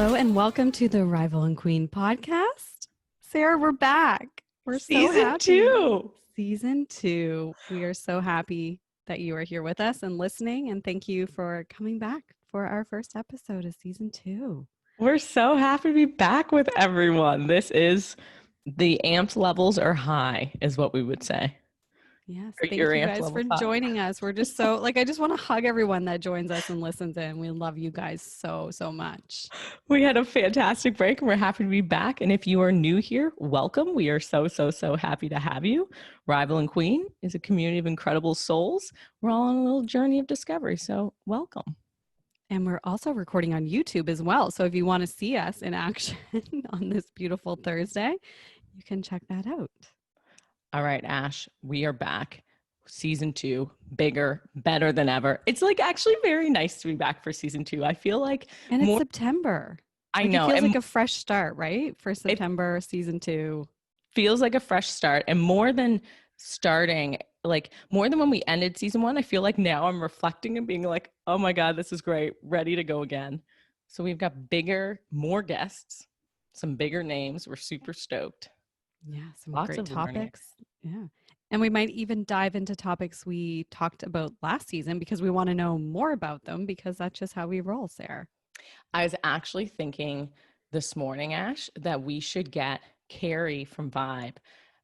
Hello and welcome to the Rival and Queen podcast. Sarah, we're back. We're so Season happy. 2. Season 2. We are so happy that you are here with us and listening. And thank you for coming back for our first episode of Season 2. We're so happy to be back with everyone. This is the amped levels are high, is what we would say. Yes. Are Thank your you amped guys for levels high? joining us. We're just so I just want to hug everyone that joins us and listens in. We love you guys so much. We had a fantastic break and we're happy to be back. And if you are new here, welcome. We are so happy to have you. Rival and Queen is a community of incredible souls. We're all on a little journey of discovery. So welcome. And we're also recording on YouTube as well. So if you want to see us in action on this beautiful Thursday, you can check that out. All right, Ash, we are back. Season 2, bigger, better than ever. It's like actually very nice to be back for season 2. I feel like and it's September. I know. It feels like a fresh start, right? For September, season 2. Feels like a fresh start. And more than starting, like more than when we ended season 1, I feel like now I'm reflecting and being like, oh my God, this is great. Ready to go again. So we've got bigger, more guests, some bigger names. We're super stoked. Yeah, some Lots great of topics. Yeah. And we might even dive into topics we talked about last season because we want to know more about them because that's just how we roll, Sarah. I was actually thinking this morning, Ash, that we should get Carrie from Vibe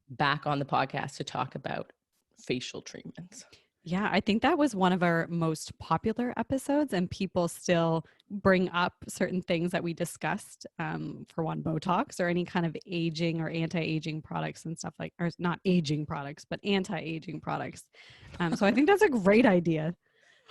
back on the podcast to talk about facial treatments. Yeah, I think that was one of our most popular episodes, and people still bring up certain things that we discussed, for one, Botox or any kind of aging or anti-aging products and stuff like, or not aging products, but anti-aging products. So I think that's a great idea.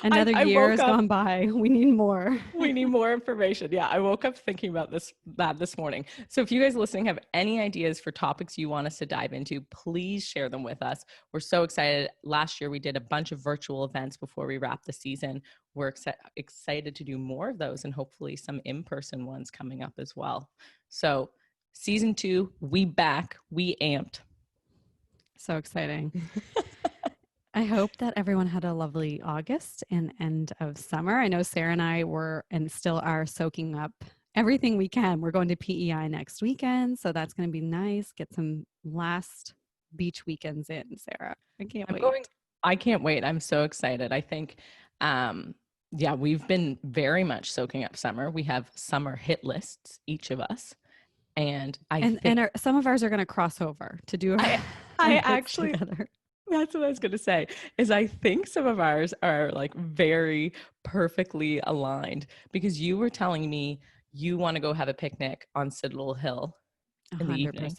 Another year has gone by. We need more. We need more information. Yeah, I woke up thinking about this morning. So if you guys listening have any ideas for topics you want us to dive into, please share them with us. We're so excited. Last year, we did a bunch of virtual events before we wrapped the season. We're excited to do more of those and hopefully some in-person ones coming up as well. So season 2, we back, we amped. So exciting. I hope that everyone had a lovely August and end of summer. I know Sarah and I were and still are soaking up everything we can. We're going to PEI next weekend, so that's going to be nice. Get some last beach weekends in, Sarah. I can't wait. I'm so excited. I think, we've been very much soaking up summer. We have summer hit lists, each of us. And some of ours are going to cross over to do I actually together. That's what I was going to say, is I think some of ours are like very perfectly aligned because you were telling me you want to go have a picnic on Citadel Hill in the evening.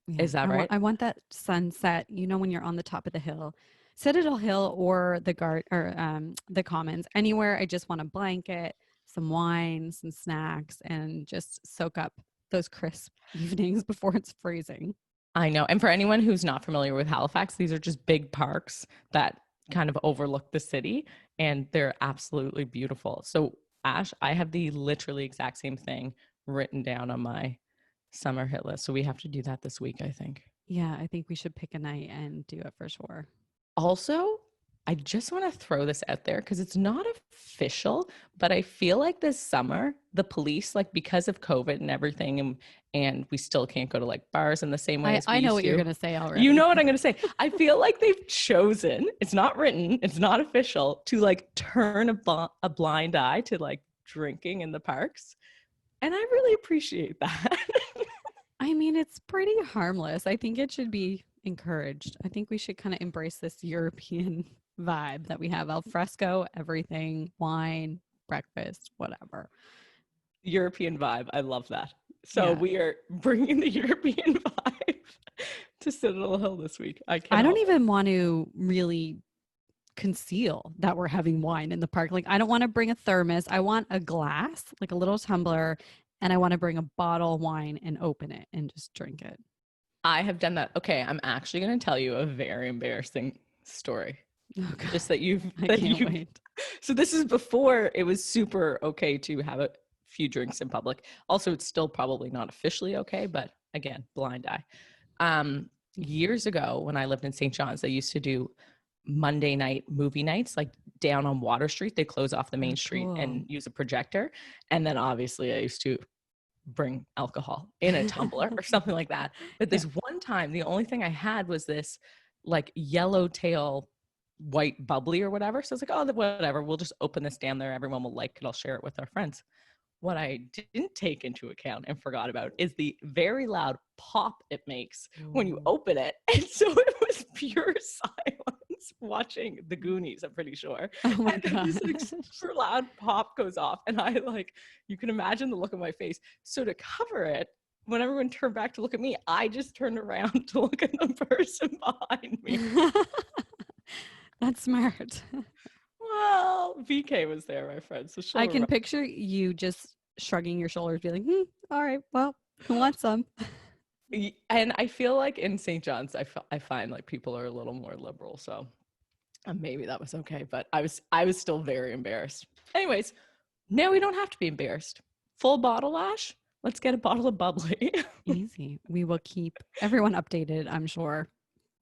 Yeah. Is that right? I want that sunset, when you're on the top of the hill, Citadel Hill or the the Commons, anywhere. I just want a blanket, some wine, some snacks, and just soak up those crisp evenings before it's freezing. I know. And for anyone who's not familiar with Halifax, these are just big parks that kind of overlook the city and they're absolutely beautiful. So Ash, I have the literally exact same thing written down on my summer hit list. So we have to do that this week, I think. Yeah, I think we should pick a night and do it for sure. Also, I just want to throw this out there because it's not official, but I feel like this summer, the police, like because of COVID and everything, and we still can't go to like bars in the same way as we I know used what to. You're going to say already. You know what I'm going to say. I feel like they've chosen, it's not written, it's not official, to like turn a blind eye to like drinking in the parks. And I really appreciate that. I mean, it's pretty harmless. I think it should be encouraged. I think we should kind of embrace this European vibe that we have: al fresco, everything, wine, breakfast, whatever. European vibe. I love that. So we are bringing the European vibe to Citadel Hill this week. I don't even want to really conceal that we're having wine in the park. Like, I don't want to bring a thermos. I want a glass, like a little tumbler, and I want to bring a bottle of wine and open it and just drink it. I have done that. Okay, I'm actually going to tell you a very embarrassing story. Oh, God. Just that you've. I can't wait. So this is before it was super okay to have a few drinks in public. Also, it's still probably not officially okay, but again, blind eye. Years ago, when I lived in St. John's, they used to do Monday night movie nights, like down on Water Street. They close off the main street and use a projector. And then obviously I used to bring alcohol in a tumbler or something like that. But this one time, the only thing I had was this like yellowtail white bubbly or whatever. So I was like, oh, whatever. We'll just open this down there. Everyone will like it. I'll share it with our friends. What I didn't take into account and forgot about is the very loud pop it makes when you open it. And so it was pure silence watching the Goonies, I'm pretty sure. Oh my And then God. this like super loud pop goes off. And I like, you can imagine the look on my face. So to cover it, when everyone turned back to look at me, I just turned around to look at the person behind me. That's smart. Well, VK was there, my friend. So I can picture you just shrugging your shoulders, be like, all right, well, who wants some? And I feel like in St. John's, I find like people are a little more liberal. So maybe that was okay. But I was still very embarrassed. Anyways, now we don't have to be embarrassed. Full bottle, Ash. Let's get a bottle of bubbly. Easy. We will keep everyone updated, I'm sure,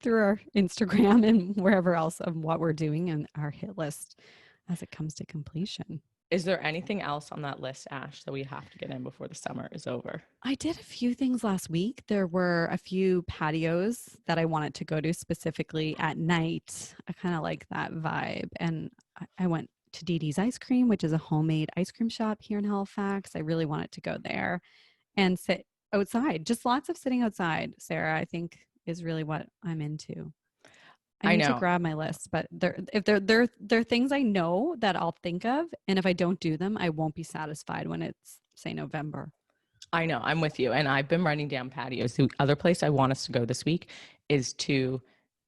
through our Instagram and wherever else of what we're doing and our hit list as it comes to completion. Is there anything else on that list, Ash, that we have to get in before the summer is over? I did a few things last week. There were a few patios that I wanted to go to specifically at night. I kind of like that vibe. And I went to Dee Dee's Ice Cream, which is a homemade ice cream shop here in Halifax. I really wanted to go there and sit outside. Just lots of sitting outside, Sarah, I think is really what I'm into. I need to grab my list, but they're things I know that I'll think of, and if I don't do them, I won't be satisfied when it's say November. I know, I'm with you, and I've been writing down patios. The other place I want us to go this week is to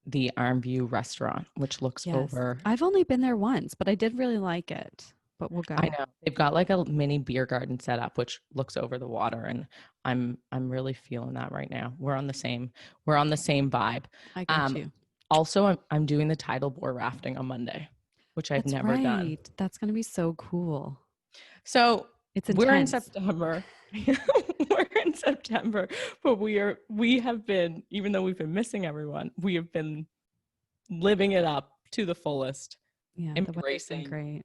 the Armview restaurant, which looks over. I've only been there once, but I did really like it. But we'll go. I know they've got like a mini beer garden set up, which looks over the water, and I'm really feeling that right now. We're on the same vibe. I got you. Also, I'm doing the tidal bore rafting on Monday, which I've never done. That's going to be so cool. So it's intense. We're in September. We're in September, but we have been, even though we've been missing everyone, we have been living it up to the fullest. Yeah, embracing. The great.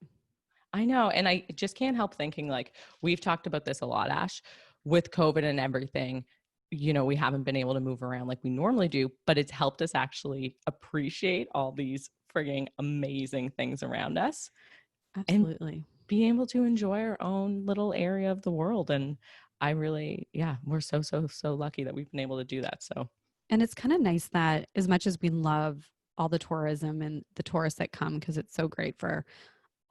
I know, and I just can't help thinking, like, we've talked about this a lot, Ash, with COVID and everything. You know, we haven't been able to move around like we normally do, but it's helped us actually appreciate all these frigging amazing things around us. Absolutely. And be able to enjoy our own little area of the world. And I really, we're so lucky that we've been able to do that. So, and it's kind of nice that as much as we love all the tourism and the tourists that come, because it's so great for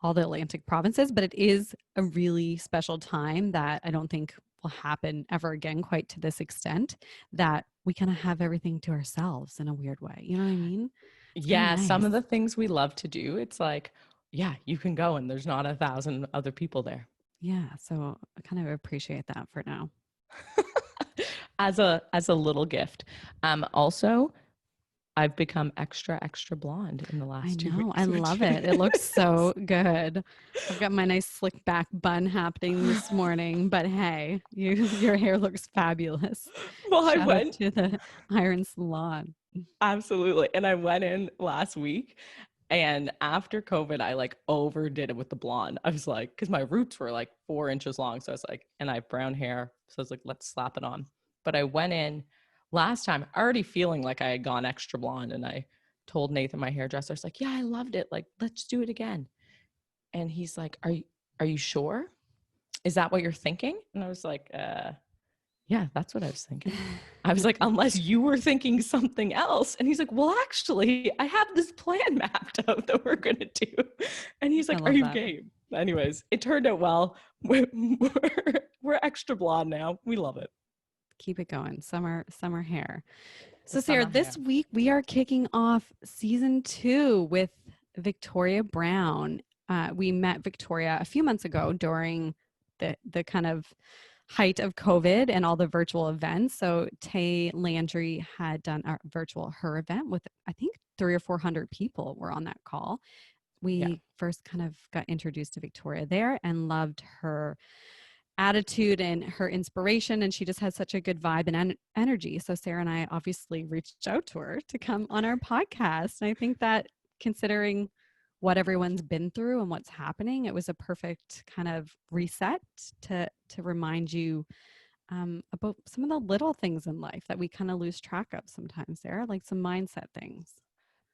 all the Atlantic provinces, but it is a really special time that I don't think will happen ever again quite to this extent, that we kind of have everything to ourselves in a weird way. You know what I mean? It's nice. Some of the things we love to do, it's like, you can go and there's not 1,000 other people there. Yeah. So I kind of appreciate that for now. as a little gift. Also, I've become extra blonde in the last 2 weeks. I love it. It looks so good. I've got my nice slick back bun happening this morning, but hey, your hair looks fabulous. Well, I went to the Iron Salon. Absolutely. And I went in last week, and after COVID, I like overdid it with the blonde. I was like, because my roots were like 4 inches long. So I was like, and I have brown hair. So I was like, let's slap it on. But I went in last time already feeling like I had gone extra blonde, and I told Nathan, my hairdresser, I was like, yeah, I loved it. Like, let's do it again. And he's like, are you sure? Is that what you're thinking? And I was like, yeah, that's what I was thinking. I was like, unless you were thinking something else. And he's like, well, actually, I have this plan mapped out that we're going to do. And he's like, are you game? Anyways, it turned out well. We're extra blonde now. We love it. Keep it going. Summer hair. So Sarah, this week we are kicking off season 2 with Victoria Brown. We met Victoria a few months ago during the kind of height of COVID and all the virtual events. So Tay Landry had done her event with, I think 300 or 400 people were on that call. We first kind of got introduced to Victoria there and loved her attitude and her inspiration, and she just had such a good vibe and energy. So Sarah and I obviously reached out to her to come on our podcast. And I think that, considering what everyone's been through and what's happening, it was a perfect kind of reset to remind you about some of the little things in life that we kind of lose track of sometimes, Sarah, like some mindset things.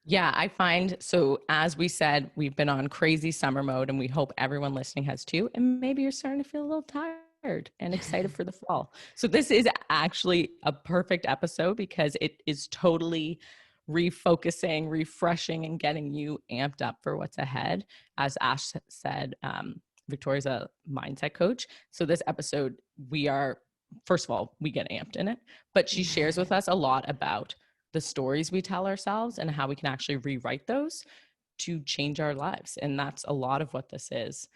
Yeah, I find so, as we said, we've been on crazy summer mode, and we hope everyone listening has too. And maybe you're starting to feel a little tired and excited for the fall. So, this is actually a perfect episode because it is totally refocusing, refreshing, and getting you amped up for what's ahead. As Ash said, Victoria's a mindset coach. So, this episode, first of all, we get amped in it, but she shares with us a lot about the stories we tell ourselves and how we can actually rewrite those to change our lives. And that's a lot of what this is.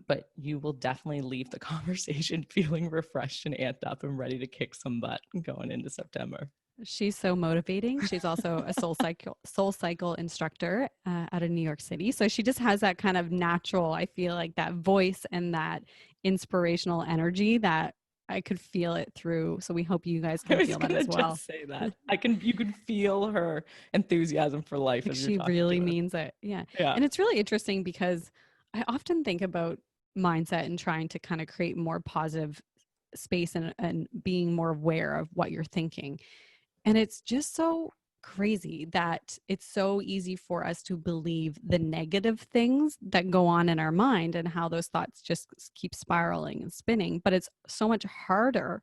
But you will definitely leave the conversation feeling refreshed and amped up and ready to kick some butt going into September. She's so motivating. She's also a soul cycle instructor out of New York City. So she just has that kind of natural, I feel like, that voice and that inspirational energy that I could feel it through. So we hope you guys can feel that as well. Just say that. You can feel her enthusiasm for life Like as you're she talking really to her. means it. Yeah. Yeah. And it's really interesting because I often think about mindset and trying to kind of create more positive space and being more aware of what you're thinking. And it's just so crazy that it's so easy for us to believe the negative things that go on in our mind and how those thoughts just keep spiraling and spinning. But it's so much harder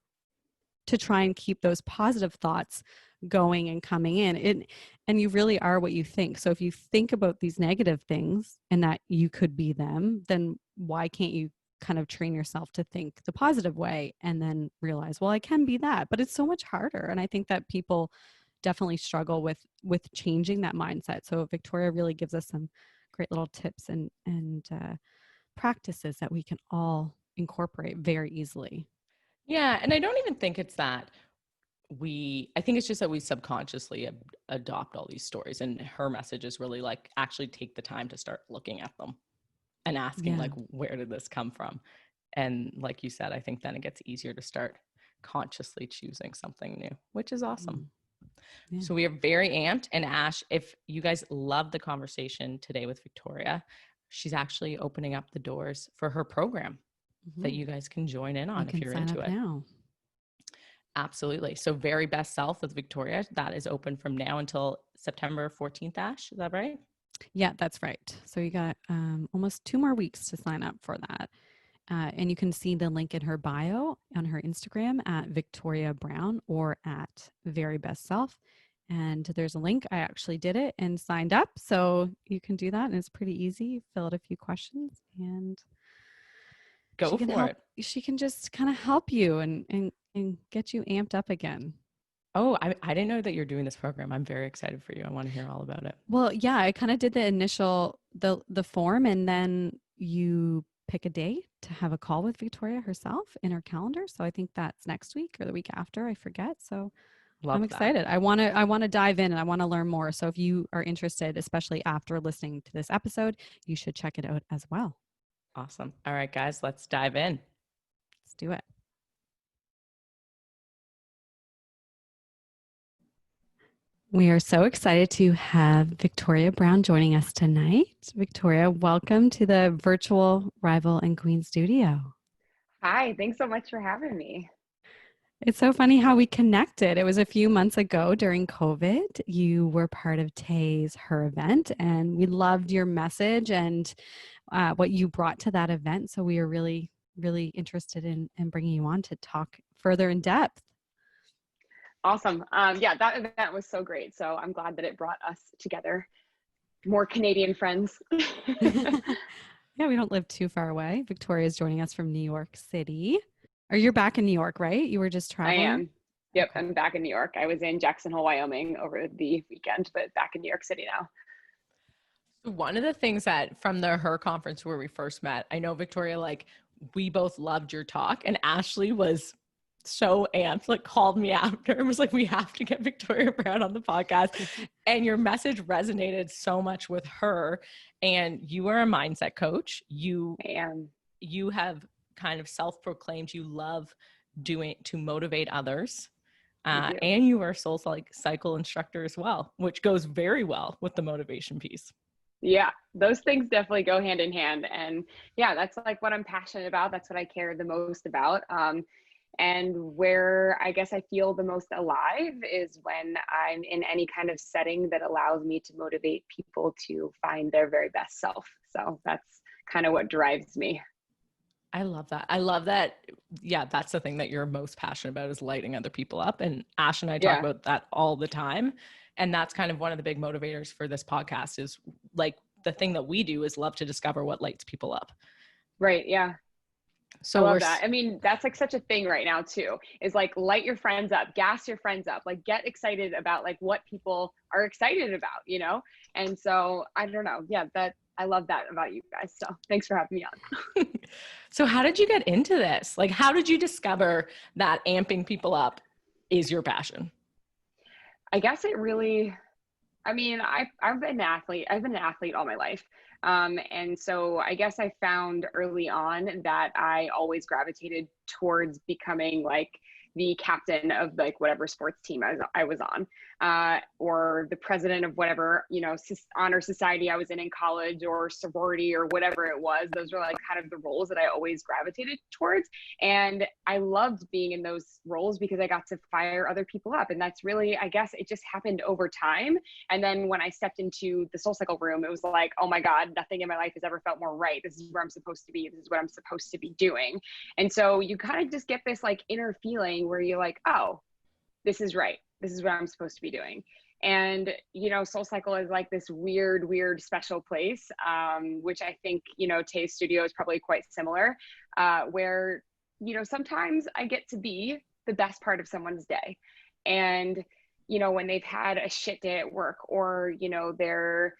to try and keep those positive thoughts going and coming in. And you really are what you think. So if you think about these negative things and that you could be them, then why can't you kind of train yourself to think the positive way and then realize, well, I can be that. But it's so much harder. And I think that people definitely struggle with changing that mindset. So Victoria really gives us some great little tips and practices that we can all incorporate very easily. Yeah. And I don't even think it's that I think it's just that we subconsciously adopt all these stories. And her message is really like, actually take the time to start looking at them and asking, Yeah. like, where did this come from? And like you said, I think then it gets easier to start consciously choosing something new, which is awesome. Yeah. So we are very amped. And Ash, if you guys love the conversation today with Victoria, she's actually opening up the doors for her program that you guys can join in on if you're into it. Now. Absolutely. So Very Best Self with Victoria, that is open from now until September 14th, Ash. Is that right? Yeah, that's right. So you got almost 2 more weeks to sign up for that. And you can see the link in her bio on her Instagram at Victoria Brown or at Very Best Self. And there's a link. I actually did it and signed up. So you can do that. And it's pretty easy. Fill out a few questions and Go for it. She can just kind of help you and get you amped up again. Oh, I didn't know that you're doing this program. I'm very excited for you. I want to hear all about it. Well, yeah, I kind of did the initial, the form, and then you pick a day to have a call with Victoria herself in her calendar. So I think that's next week or the week after, I forget. So I'm excited. I want to dive in and I want to learn more. So if you are interested, especially after listening to this episode, you should check it out as well. Awesome. All right, guys, let's dive in. Let's do it. We are so excited to have Victoria Brown joining us tonight. Victoria, welcome to the virtual Rival and Queen studio. Hi, thanks so much for having me. It's so funny how we connected. It was a few months ago during COVID. You were part of her event, and we loved your message and what you brought to that event. So we are really, really interested in bringing you on to talk further in depth. Awesome. Yeah, that event was so great. So I'm glad that it brought us together, more Canadian friends. Yeah, we don't live too far away. Victoria is joining us from New York City. Or you're back in New York, right? You were just traveling? I am. Yep, okay. I'm back in New York. I was in Jackson Hole, Wyoming over the weekend, but back in New York City now. One of the things that from her conference where we first met, I know Victoria, like we both loved your talk, and Ashley was so amped, like called me after and was like, we have to get Victoria Brown on the podcast. And your message resonated so much with her. And you are a mindset coach. You have kind of self-proclaimed you love doing to motivate others. And you are a SoulCycle instructor as well, which goes very well with the motivation piece. Yeah, those things definitely go hand in hand. And yeah, that's like what I'm passionate about. That's what I care the most about. And where I guess I feel the most alive is when I'm in any kind of setting that allows me to motivate people to find their very best self. So that's kind of what drives me. I love that. I love that. Yeah, that's the thing that you're most passionate about, is lighting other people up. And Ash and I talk about that all the time. And that's kind of one of the big motivators for this podcast, is like the thing that we do is love to discover what lights people up. Right. Yeah. So I love that. I mean, that's like such a thing right now too, is like light your friends up, gas your friends up, like get excited about like what people are excited about, you know? And so I don't know. Yeah, I love that about you guys. So thanks for having me on. So how did you get into this? Like, how did you discover that amping people up is your passion? I guess it really, I mean, I've been an athlete. I've been an athlete all my life. And so I guess I found early on that I always gravitated towards becoming like the captain of like whatever sports team I was on, or the president of whatever, you know, honor society I was in college, or sorority or whatever it was. Those were like kind of the roles that I always gravitated towards. And I loved being in those roles because I got to fire other people up. And that's really, I guess it just happened over time. And then when I stepped into the SoulCycle room, it was like, oh my God, nothing in my life has ever felt more right. This is where I'm supposed to be. This is what I'm supposed to be doing. And so you kind of just get this like inner feeling where you're like, oh, this is right. This is what I'm supposed to be doing. And, you know, SoulCycle is like this weird, special place, which I think, you know, Tay's studio is probably quite similar, where, you know, sometimes I get to be the best part of someone's day. And, you know, when they've had a shit day at work, or, you know, they're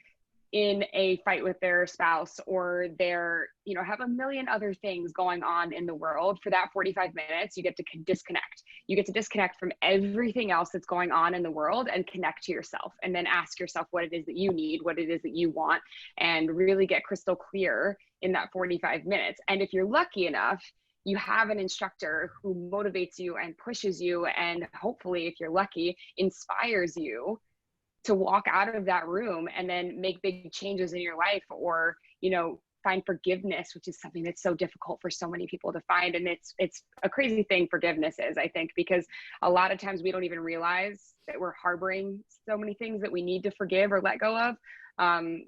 in a fight with their spouse, or they're, you know, have a million other things going on in the world, for that 45 minutes, you get to disconnect. You get to disconnect from everything else that's going on in the world and connect to yourself, and then ask yourself what it is that you need, what it is that you want, and really get crystal clear in that 45 minutes. And if you're lucky enough, you have an instructor who motivates you and pushes you, and hopefully, if you're lucky, inspires you to walk out of that room and then make big changes in your life, or, you know, find forgiveness, which is something that's so difficult for so many people to find. And it's a crazy thing, forgiveness is, I think, because a lot of times we don't even realize that we're harboring so many things that we need to forgive or let go of,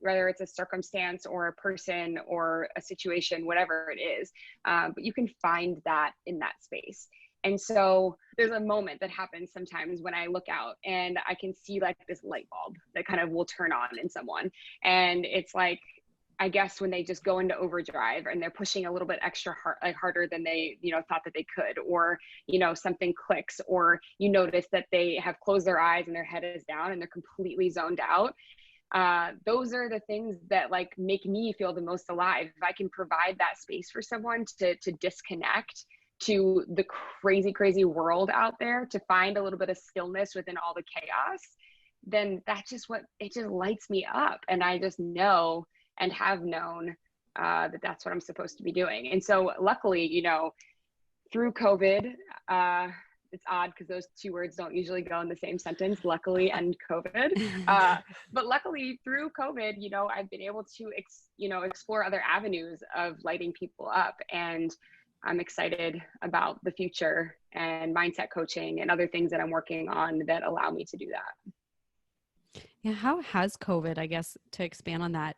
whether it's a circumstance or a person or a situation, whatever it is. But you can find that in that space. And so there's a moment that happens sometimes when I look out and I can see like this light bulb that kind of will turn on in someone. And it's like, I guess when they just go into overdrive and they're pushing a little bit extra hard, like harder than they, you know, thought that they could, or, you know, something clicks, or you notice that they have closed their eyes and their head is down and they're completely zoned out. Those are the things that like make me feel the most alive. If I can provide that space for someone to disconnect to the crazy world out there, to find a little bit of stillness within all the chaos, then that's just what, it just lights me up. And I just know and have known that that's what I'm supposed to be doing. And so luckily, you know, through COVID, it's odd because those two words don't usually go in the same sentence, luckily and COVID. But luckily through COVID, you know, I've been able to, explore other avenues of lighting people up. And I'm excited about the future and mindset coaching and other things that I'm working on that allow me to do that. Yeah. How has COVID, I guess, to expand on that,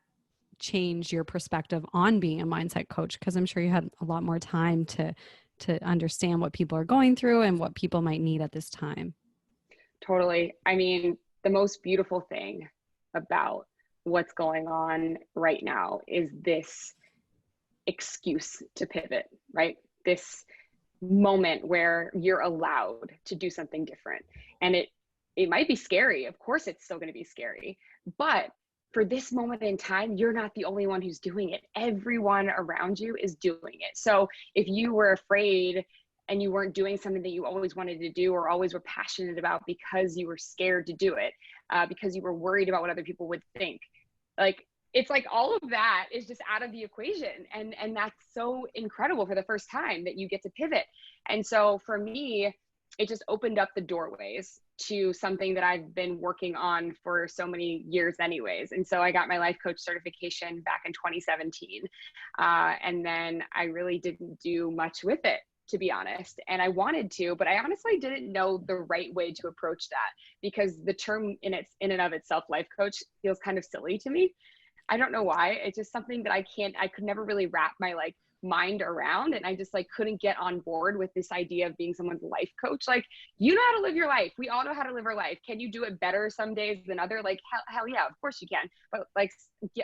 changed your perspective on being a mindset coach? Because I'm sure you had a lot more time to understand what people are going through and what people might need at this time. Totally. I mean, the most beautiful thing about what's going on right now is this excuse to pivot, right? This moment where you're allowed to do something different. And it might be scary. Of course, it's still going to be scary. But for this moment in time, you're not the only one who's doing it. Everyone around you is doing it. So if you were afraid and you weren't doing something that you always wanted to do or always were passionate about because you were scared to do it, because you were worried about what other people would think, like, it's like all of that is just out of the equation. And that's so incredible for the first time that you get to pivot. And so for me, it just opened up the doorways to something that I've been working on for so many years anyways. And so I got my life coach certification back in 2017. And then I really didn't do much with it to be honest. And I wanted to, but I honestly didn't know the right way to approach that, because the term in and of itself, life coach, feels kind of silly to me. I don't know why. It's just something that I could never really wrap my like mind around. And I just like couldn't get on board with this idea of being someone's life coach. Like, you know how to live your life. We all know how to live our life. Can you do it better some days than other? Like, hell yeah, of course you can. But like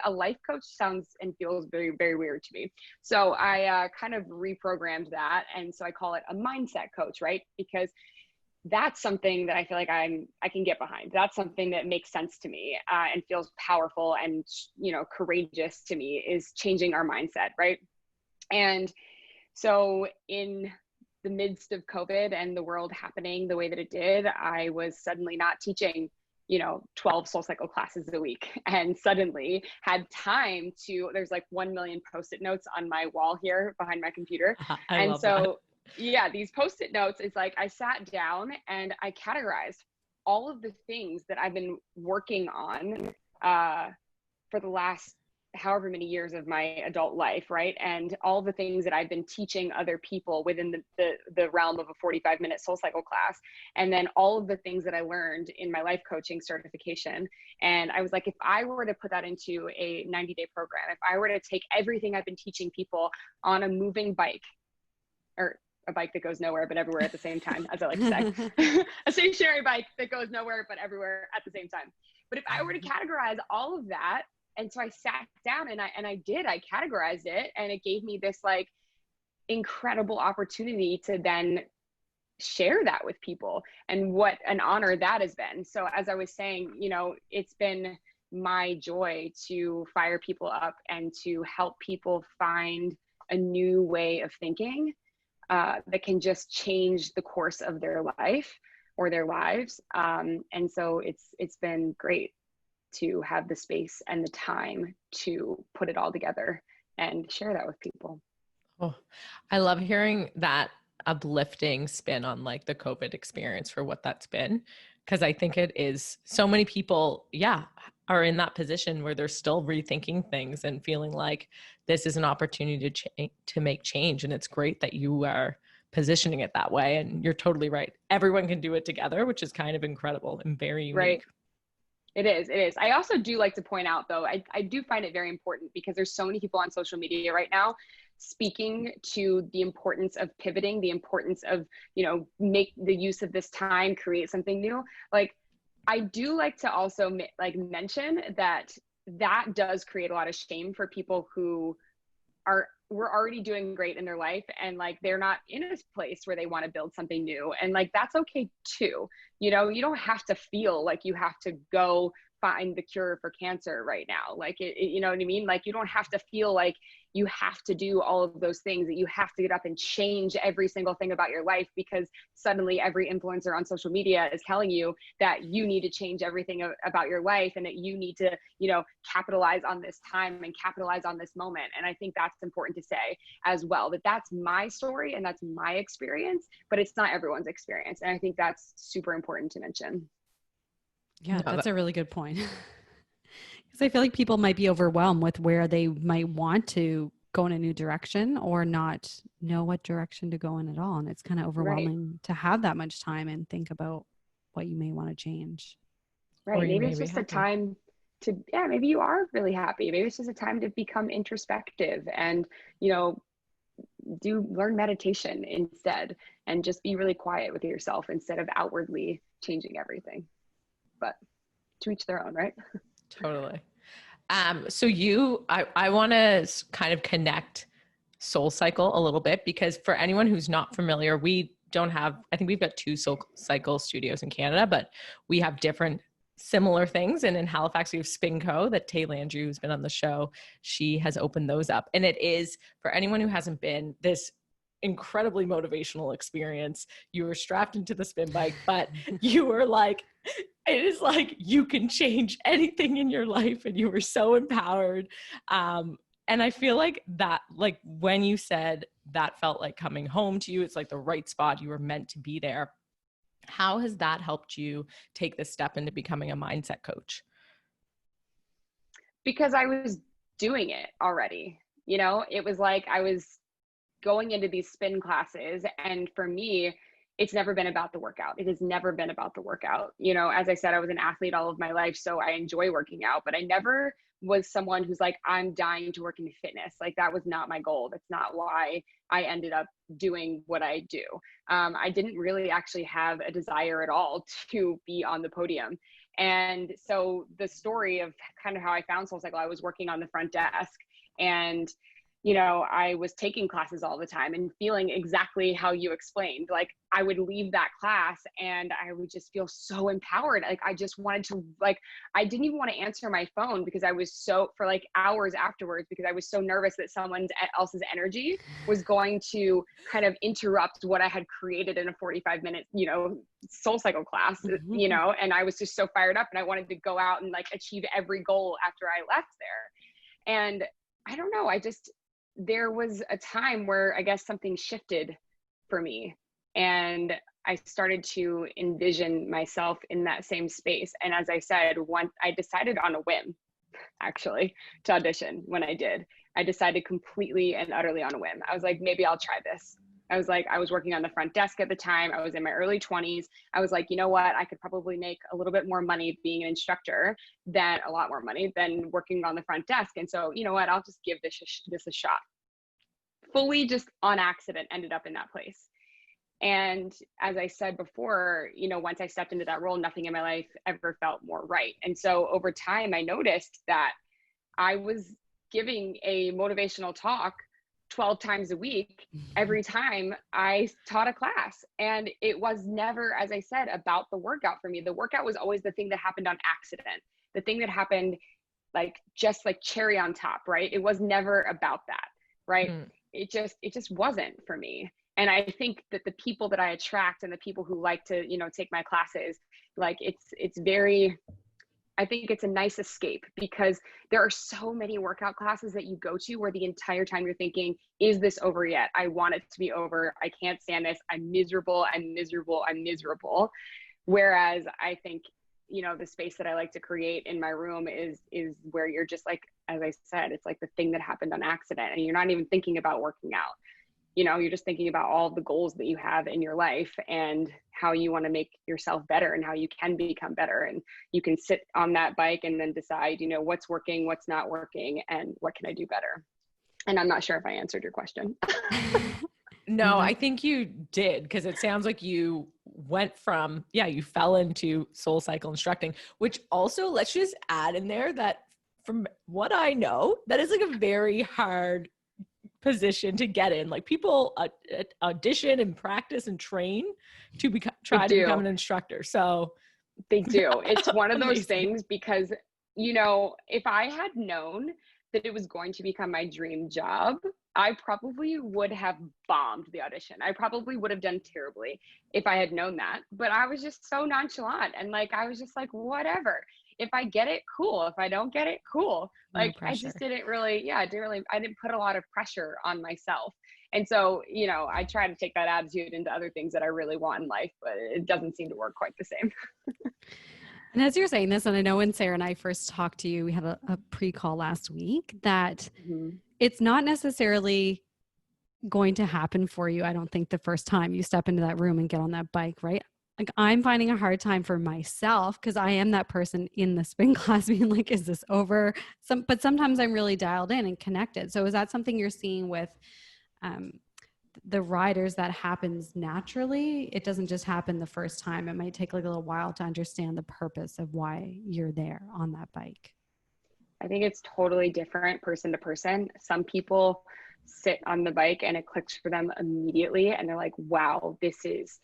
a life coach sounds and feels very, very weird to me. So I kind of reprogrammed that. And so I call it a mindset coach, right? Because that's something that I feel like I can get behind. That's something that makes sense to me and feels powerful and, you know, courageous to me, is changing our mindset, right? And so in the midst of COVID and the world happening the way that it did, I was suddenly not teaching, you know, 12 SoulCycle classes a week, and suddenly had time to, there's like 1 million Post-it notes on my wall here behind my computer. I And love so that. yeah, these Post-it notes, it's like I sat down and I categorized all of the things that I've been working on for the last however many years of my adult life, right? And all the things that I've been teaching other people within the realm of a 45-minute SoulCycle class. And then all of the things that I learned in my life coaching certification. And I was like, if I were to put that into a 90-day program, if I were to take everything I've been teaching people on a moving bike, or a bike that goes nowhere but everywhere at the same time, as I like to say, a stationary bike that goes nowhere but everywhere at the same time. But if I were to categorize all of that, and so I sat down and I categorized it, and it gave me this like incredible opportunity to then share that with people, and what an honor that has been. So as I was saying, you know, it's been my joy to fire people up and to help people find a new way of thinking that can just change the course of their life or their lives. And so it's been great to have the space and the time to put it all together and share that with people. Oh, I love hearing that uplifting spin on like the COVID experience for what that's been. Cause I think it is, so many people, are in that position where they're still rethinking things and feeling like this is an opportunity to make change. And it's great that you are positioning it that way. And you're totally right. Everyone can do it together, which is kind of incredible and very unique. Right. It is. I also do like to point out, though, I do find it very important, because there's so many people on social media right now speaking to the importance of pivoting, the importance of, you know, make the use of this time, create something new. Like, I do like to also like mention that does create a lot of shame for people who were already doing great in their life, and like they're not in a place where they want to build something new, and like that's okay too. You know, you don't have to feel like you have to go find the cure for cancer right now. Like you know what I mean? Like, you don't have to feel like you have to do all of those things, that you have to get up and change every single thing about your life, because suddenly every influencer on social media is telling you that you need to change everything about your life, and that you need to, you know, capitalize on this time and capitalize on this moment. And I think that's important to say as well, that that's my story and that's my experience, but it's not everyone's experience. And I think that's super important to mention. Yeah, that's a really good point. Because I feel like people might be overwhelmed with where they might want to go in a new direction, or not know what direction to go in at all. And it's kind of overwhelming to have that much time and think about what you may want to change. Right. Maybe it's just a time to, maybe you are really happy. Maybe it's just a time to become introspective and, you know, learn meditation instead, and just be really quiet with yourself instead of outwardly changing everything. But to each their own, right? Totally. So I want to kind of connect SoulCycle a little bit, because for anyone who's not familiar, I think we've got 2 SoulCycle studios in Canada, but we have different similar things. And in Halifax, we have Spinco that Tay Landry, who's been on the show, she has opened those up. And it is, for anyone who hasn't been, this incredibly motivational experience. You were strapped into the spin bike, but you were like, it is like you can change anything in your life, and you were so empowered. And I feel like that, like when you said that felt like coming home to you, it's like the right spot, you were meant to be there. How has that helped you take this step into becoming a mindset coach? Because I was doing it already. You know, it was like I was going into these spin classes. And for me, it's never been about the workout. It has never been about the workout. You know, as I said, I was an athlete all of my life, so I enjoy working out, but I never was someone who's like, I'm dying to work in fitness. Like, that was not my goal. That's not why I ended up doing what I do. I didn't really actually have a desire at all to be on the podium. And so the story of kind of how I found SoulCycle, I was working on the front desk, and you know, I was taking classes all the time and feeling exactly how you explained. Like, I would leave that class and I would just feel so empowered. Like, I just wanted to, like, I didn't even want to answer my phone because I was so, for like hours afterwards, because I was so nervous that someone else's energy was going to kind of interrupt what I had created in a 45-minute, you know, SoulCycle class, you know, and I was just so fired up and I wanted to go out and like achieve every goal after I left there. And I don't know, there was a time where I guess something shifted for me, and I started to envision myself in that same space. And as I said, I decided on a whim, actually, to audition. When I decided completely and utterly on a whim. I was like, maybe I'll try this. I was working on the front desk at the time. I was in my early 20s. I was like, you know what? I could probably make a little bit more money being an instructor, a lot more money than working on the front desk. And so, you know what? I'll just give this a shot. Fully just on accident ended up in that place. And as I said before, you know, once I stepped into that role, nothing in my life ever felt more right. And so over time, I noticed that I was giving a motivational talk 12 times a week every time I taught a class. And it was never, as I said, about the workout for me. The workout was always the thing that happened on accident, the thing that happened like just like cherry on top, right? It was never about that, right? It just wasn't for me. And I think that the people that I attract and the people who like to, you know, take my classes, like I think it's a nice escape, because there are so many workout classes that you go to where the entire time you're thinking, is this over yet? I want it to be over. I can't stand this. I'm miserable. I'm miserable. I'm miserable. Whereas I think, you know, the space that I like to create in my room is where you're just like, as I said, it's like the thing that happened on accident, and you're not even thinking about working out. You know, you're just thinking about all the goals that you have in your life and how you want to make yourself better and how you can become better. And you can sit on that bike and then decide, you know, what's working, what's not working, and what can I do better? And I'm not sure if I answered your question. No, I think you did, because it sounds like you went from, you fell into SoulCycle instructing, which also, let's just add in there that from what I know, that is like a very hard position to get in. Like, people audition and practice and train to try to become an instructor. So they do. It's one of those things, because, you know, if I had known that it was going to become my dream job, I probably would have bombed the audition. I probably would have done terribly if I had known that. But I was just so nonchalant, and like, I was just like, whatever. If I get it, cool. If I don't get it, cool. Like, I just didn't really, I didn't put a lot of pressure on myself. And so, you know, I try to take that attitude into other things that I really want in life, but it doesn't seem to work quite the same. And as you're saying this, and I know when Sarah and I first talked to you, we had a pre-call last week, that it's not necessarily going to happen for you, I don't think, the first time you step into that room and get on that bike, right? Like, I'm finding a hard time for myself, because I am that person in the spin class being like, is this over? But sometimes I'm really dialed in and connected. So is that something you're seeing with the riders, that happens naturally? It doesn't just happen the first time. It might take like a little while to understand the purpose of why you're there on that bike. I think it's totally different person to person. Some people sit on the bike and it clicks for them immediately, and they're like, wow, this is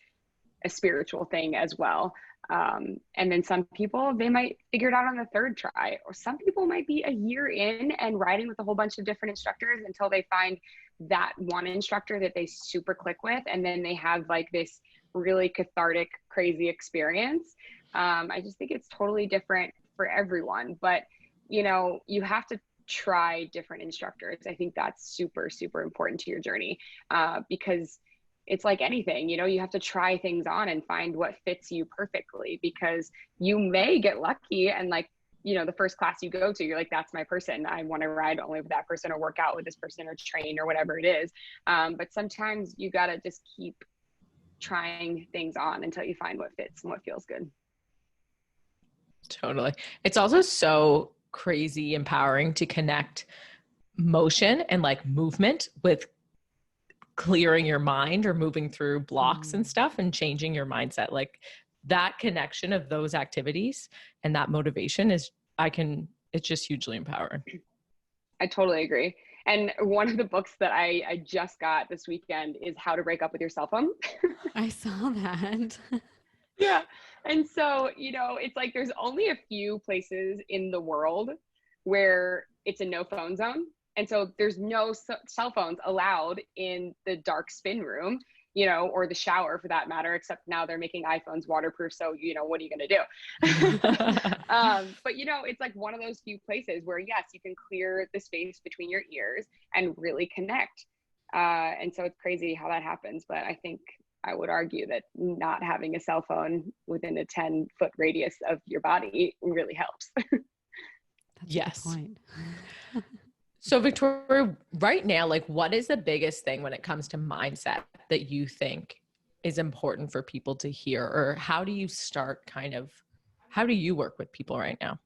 a spiritual thing as well. And then some people, they might figure it out on the third try, or some people might be a year in and riding with a whole bunch of different instructors until they find that one instructor that they super click with. And then they have like this really cathartic, crazy experience. I just think it's totally different for everyone, but you know, you have to try different instructors. I think that's super, super important to your journey, because it's like anything, you know, you have to try things on and find what fits you perfectly, because you may get lucky and like the first class you go to, you're like, that's my person. I want to ride only with that person or work out with this person or train or whatever it is. But sometimes you got to just keep trying things on until you find what fits and what feels good. Totally. It's also so crazy empowering to connect motion and like movement with clearing your mind or moving through blocks and stuff and changing your mindset. Like that connection of those activities and that motivation it's just hugely empowering. I totally agree. And one of the books that I just got this weekend is How to Break Up with Your Cell Phone. I saw that. Yeah. And so, it's like there's only a few places in the world where it's a no phone zone. And so there's no cell phones allowed in the dark spin room, or the shower for that matter, except now they're making iPhones waterproof. So, what are you going to do? But, it's like one of those few places where, yes, you can clear the space between your ears and really connect. And so it's crazy how that happens. But I think I would argue that not having a cell phone within a 10-foot radius of your body really helps. Yes. That's a good point. So Victoria, right now, like what is the biggest thing when it comes to mindset that you think is important for people to hear? Or how do you how do you work with people right now?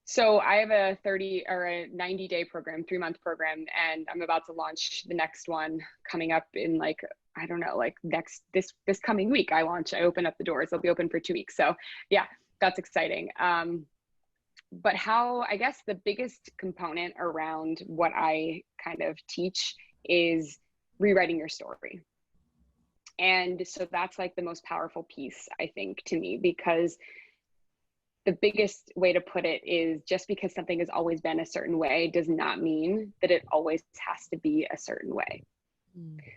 So I have a 90-day program, 3-month program, and I'm about to launch the next one coming up in this coming week. I open up the doors. They'll be open for 2 weeks. So yeah, that's exciting. But I guess the biggest component around what I kind of teach is rewriting your story. And so that's like the most powerful piece, I think, to me, because the biggest way to put it is just because something has always been a certain way does not mean that it always has to be a certain way.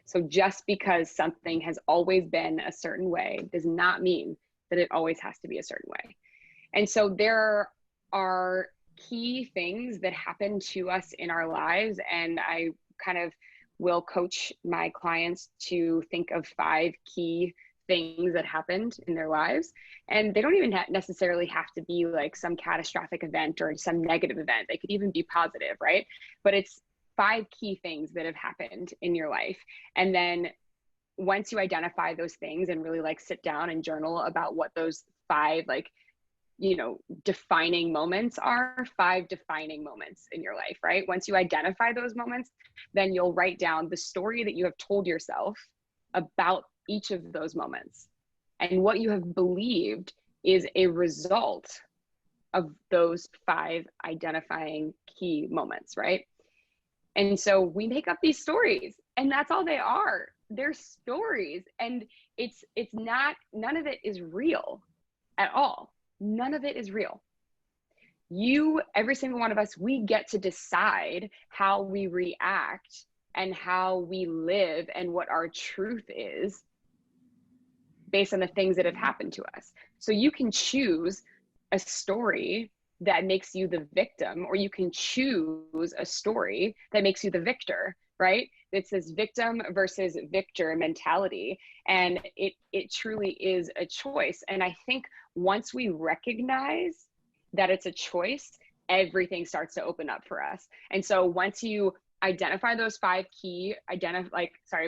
So just because something has always been a certain way does not mean that it always has to be a certain way. And so there are key things that happen to us in our lives, and I kind of will coach my clients to think of 5 key things that happened in their lives. And they don't even necessarily have to be like some catastrophic event or some negative event. They could even be positive, right? But it's 5 key things that have happened in your life. And then once you identify those things and really like sit down and journal about what those 5 defining moments are, 5 defining moments in your life, right? Once you identify those moments, then you'll write down the story that you have told yourself about each of those moments. And what you have believed is a result of those 5 identifying key moments, right? And so we make up these stories, and that's all they are. They're stories. And it's not, none of it is real at all. None of it is real. Every single one of us, we get to decide how we react and how we live and what our truth is based on the things that have happened to us. So you can choose a story that makes you the victim, or you can choose a story that makes you the victor, right? It's this victim versus victor mentality. And it truly is a choice. And I think once we recognize that it's a choice, everything starts to open up for us. And so once you identify those 5 key,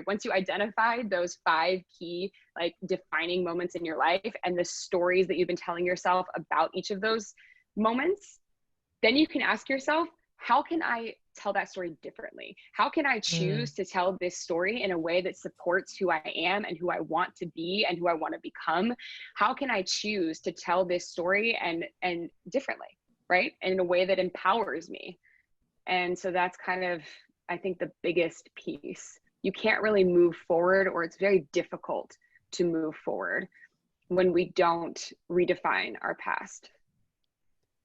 once you identify those 5 key, like defining moments in your life and the stories that you've been telling yourself about each of those moments, then you can ask yourself, how can I tell that story differently? How can I choose to tell this story in a way that supports who I am and who I want to be and who I want to become? How can I choose to tell this story and differently, right? And in a way that empowers me. And so that's kind of, I think, the biggest piece. You can't really move forward, or it's very difficult to move forward when we don't redefine our past.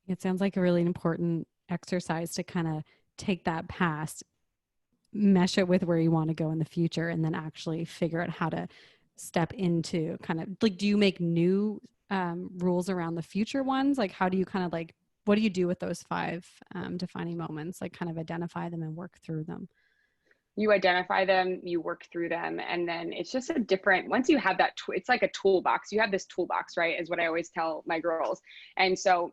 It sounds like a really important exercise to kind of take that past, mesh it with where you want to go in the future, and then actually figure out how to step into kind of like, do you make new rules around the future ones? Like, how do you kind of like, what do you do with those 5 defining moments? Like kind of identify them and work through them. You identify them, you work through them, and then it's just a different, once you have that, it's like a toolbox. You have this toolbox, right? Is what I always tell my girls. And so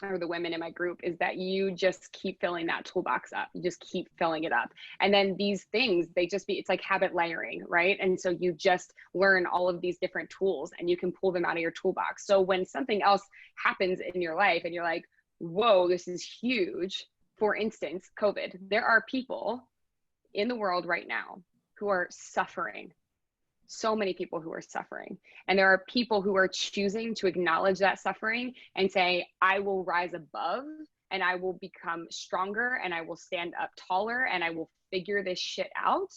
or the women in my group, is that you just keep filling that toolbox up. You just keep filling it up. And then these things, it's like habit layering, right? And so you just learn all of these different tools and you can pull them out of your toolbox. So when something else happens in your life and you're like, whoa, this is huge. For instance, COVID, there are people in the world right now who are suffering. So many people who are suffering. And there are people who are choosing to acknowledge that suffering and say, I will rise above and I will become stronger and I will stand up taller and I will figure this shit out.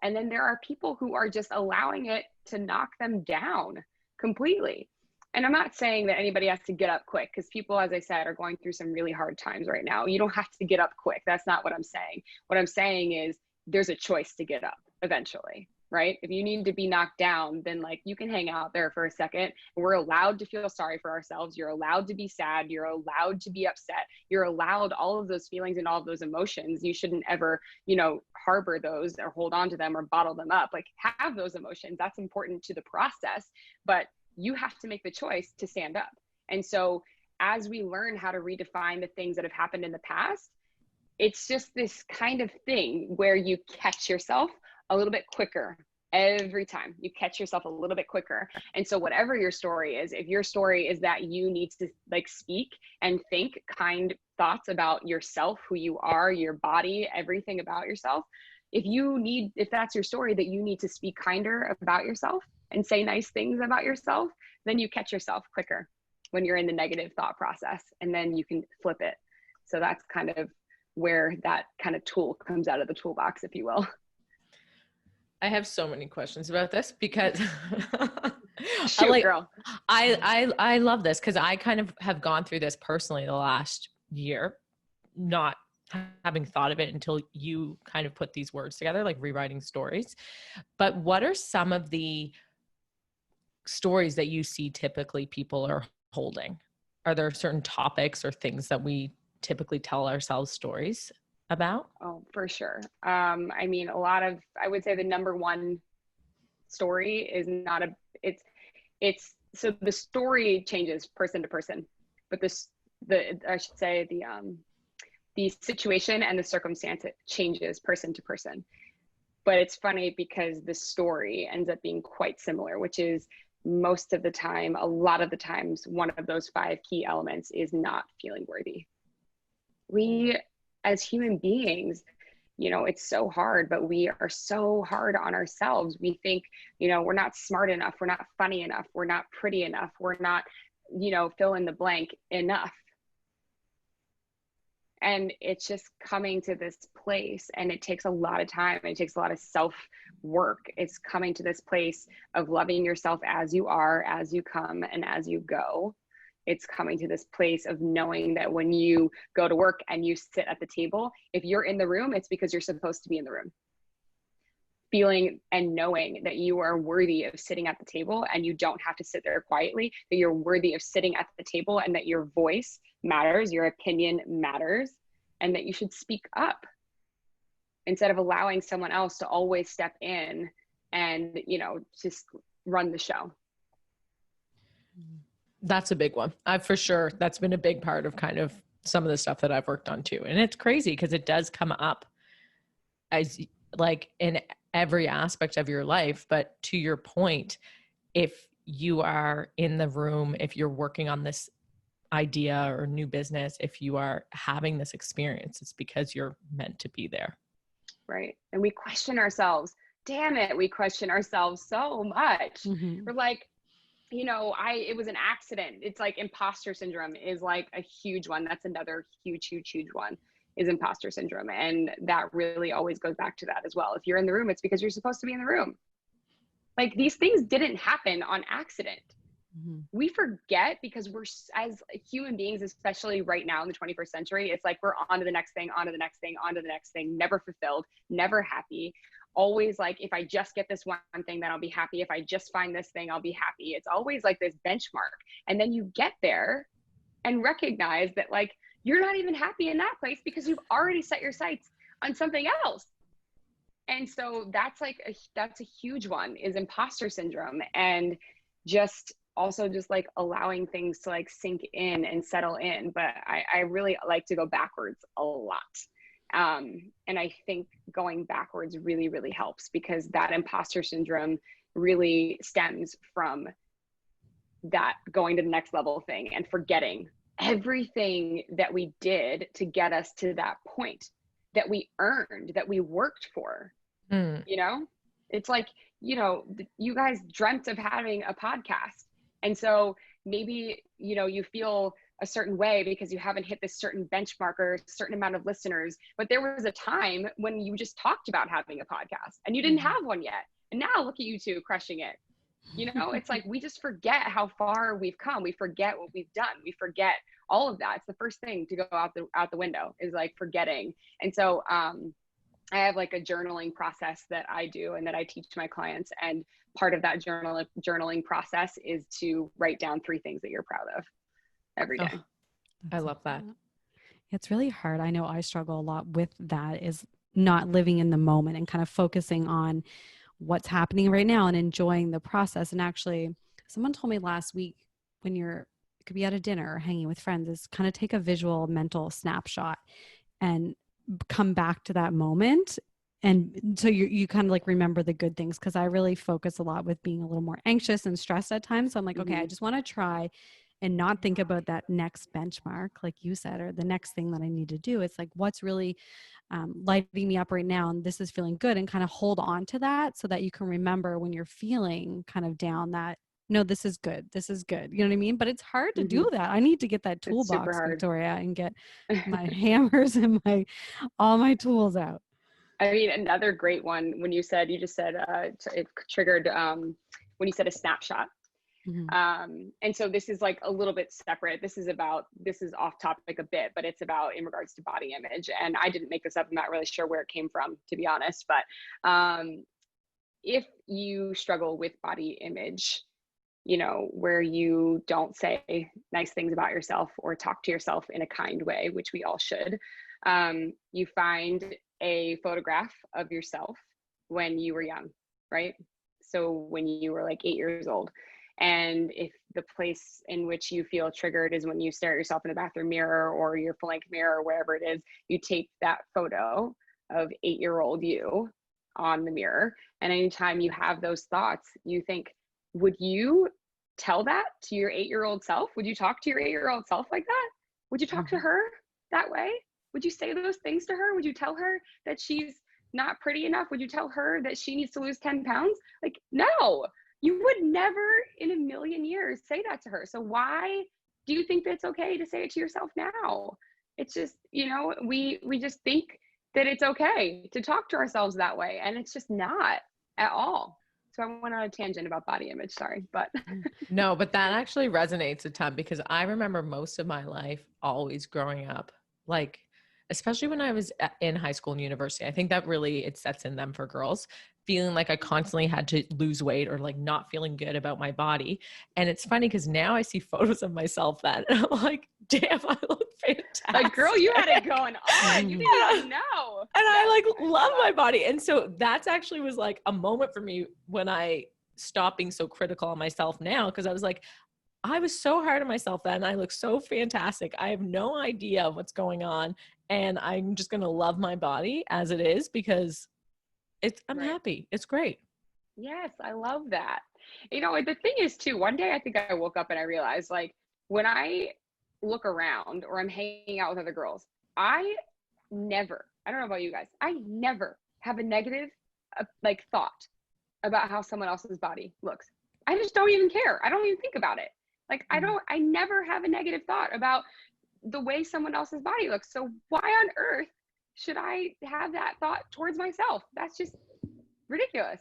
And then there are people who are just allowing it to knock them down completely. And I'm not saying that anybody has to get up quick, because people, as I said, are going through some really hard times right now. You don't have to get up quick. That's not what I'm saying. What I'm saying is there's a choice to get up eventually, right? If you need to be knocked down, then like you can hang out there for a second. We're allowed to feel sorry for ourselves. You're allowed to be sad. You're allowed to be upset. You're allowed all of those feelings and all of those emotions. You shouldn't ever, harbor those or hold on to them or bottle them up. Like, have those emotions. That's important to the process, but you have to make the choice to stand up. And so as we learn how to redefine the things that have happened in the past, it's just this kind of thing where you catch yourself a little bit quicker. Every time you catch yourself a little bit quicker. And so whatever your story is, if your story is that you need to like speak and think kind thoughts about yourself, who you are, your body, everything about yourself, if that's your story, that you need to speak kinder about yourself and say nice things about yourself, then you catch yourself quicker when you're in the negative thought process, and then you can flip it. So that's kind of where that kind of tool comes out of the toolbox, if you will. I have so many questions about this because Shoot, girl. I love this because I kind of have gone through this personally the last year, not having thought of it until you kind of put these words together, like rewriting stories. But what are some of the stories that you see typically people are holding? Are there certain topics or things that we typically tell ourselves stories about? Oh, for sure. I would say the number one story is so the story changes person to person, but the situation and the circumstance, it changes person to person. But it's funny because the story ends up being quite similar, which is most of the time, a lot of the times, one of those 5 key elements is not feeling worthy. We, as human beings, it's so hard, but we are so hard on ourselves. We think, we're not smart enough. We're not funny enough. We're not pretty enough. We're not, fill in the blank enough. And it's just coming to this place, and it takes a lot of time. It takes a lot of self-work. It's coming to this place of loving yourself as you are, as you come, and as you go. It's coming to this place of knowing that when you go to work and you sit at the table, if you're in the room, it's because you're supposed to be in the room. Feeling and knowing that you are worthy of sitting at the table, and you don't have to sit there quietly, that you're worthy of sitting at the table, and that your voice matters, your opinion matters, and that you should speak up instead of allowing someone else to always step in and, just run the show. That's a big one. For sure, that's been a big part of kind of some of the stuff that I've worked on too. And it's crazy because it does come up as like in every aspect of your life. But to your point, if you are in the room, if you're working on this idea or new business, if you are having this experience, it's because you're meant to be there. Right. And we question ourselves. Damn it. We question ourselves so much. Mm-hmm. We're like, it was an accident. It's like imposter syndrome is like a huge one. That's another huge one, is imposter syndrome. And that really always goes back to that as well. If you're in the room, it's because you're supposed to be in the room. Like, these things didn't happen on accident. Mm-hmm. We forget because we're, as human beings, especially right now in the 21st century, it's like we're on to the next thing, on to the next thing, on to the next thing, never fulfilled, never happy. Always like, if I just get this one thing, then I'll be happy. If I just find this thing, I'll be happy. It's always like this benchmark. And then you get there and recognize that like, you're not even happy in that place because you've already set your sights on something else. And so that's a huge one, is imposter syndrome, and just also just like allowing things to like sink in and settle in. But I really like to go backwards a lot. And I think going backwards really, really helps, because that imposter syndrome really stems from that going to the next level thing and forgetting everything that we did to get us to that point, that we earned, that we worked for. You know, it's like, you know, you guys dreamt of having a podcast. And so maybe, you know, you feel a certain way because you haven't hit this certain benchmark or a certain amount of listeners, but there was a time when you just talked about having a podcast and you didn't have one yet. And now look at you two crushing it. You know, it's like, we just forget how far we've come. We forget what we've done. We forget all of that. It's the first thing to go out the window, is like forgetting. And so, I have like a journaling process that I do and that I teach my clients. And part of that journaling process is to write down 3 things that you're proud of every day. Oh, I love that. It's really hard. I know I struggle a lot with that, is not living in the moment and kind of focusing on what's happening right now and enjoying the process. And actually, someone told me last week, when it could be at a dinner or hanging with friends, is kind of take a visual mental snapshot and come back to that moment. And so you kind of like remember the good things, because I really focus a lot with being a little more anxious and stressed at times. So I'm like, okay, I just want to try and not think about that next benchmark, like you said, or the next thing that I need to do. It's like, what's really lighting me up right now, and this is feeling good, and kind of hold on to that so that you can remember when you're feeling kind of down that, no, this is good. This is good. You know what I mean? But it's hard to do that. I need to get that toolbox, Victoria, and get my hammers and all my tools out. I mean, another great one, when you just said it triggered when you said a snapshot. And so this is like a little bit separate. This is off topic a bit, but it's about in regards to body image. And I didn't make this up. I'm not really sure where it came from, to be honest. But if you struggle with body image, you know, where you don't say nice things about yourself or talk to yourself in a kind way, which we all should, you find a photograph of yourself when you were young, right? So when you were like 8 years old. And if the place in which you feel triggered is when you stare at yourself in the bathroom mirror or your blank mirror or wherever it is, you tape that photo of 8-year-old you on the mirror. And anytime you have those thoughts, you think, would you tell that to your 8-year-old self? Would you talk to your 8-year-old self like that? Would you talk to her that way? Would you say those things to her? Would you tell her that she's not pretty enough? Would you tell her that she needs to lose 10 pounds? Like, no, you would never in a million years say that to her. So why do you think that it's okay to say it to yourself now? It's just, you know, we just think that it's okay to talk to ourselves that way. And it's just not at all. So I went on a tangent about body image, sorry, but. No, but that actually resonates a ton, because I remember most of my life always growing up, like, especially when I was in high school and university, I think that really, it sets in them for girls, feeling like I constantly had to lose weight or like not feeling good about my body. And it's funny because now I see photos of myself then and I'm like, damn, I look fantastic. Like, girl, you had it going on. You didn't even know. And I like love my body. And so that's actually was like a moment for me when I stopped being so critical on myself now, because I was like, I was so hard on myself then. I look so fantastic. I have no idea what's going on. And I'm just going to love my body as it is, because I'm happy. It's great. Yes, I love that. You know, the thing is too, one day I think I woke up and I realized, like, when I look around or I'm hanging out with other girls, I don't know about you guys, I never have a negative like thought about how someone else's body looks. I just don't even care. I don't even think about it. Like, I never have a negative thought about the way someone else's body looks. So why on earth should I have that thought towards myself? That's just ridiculous.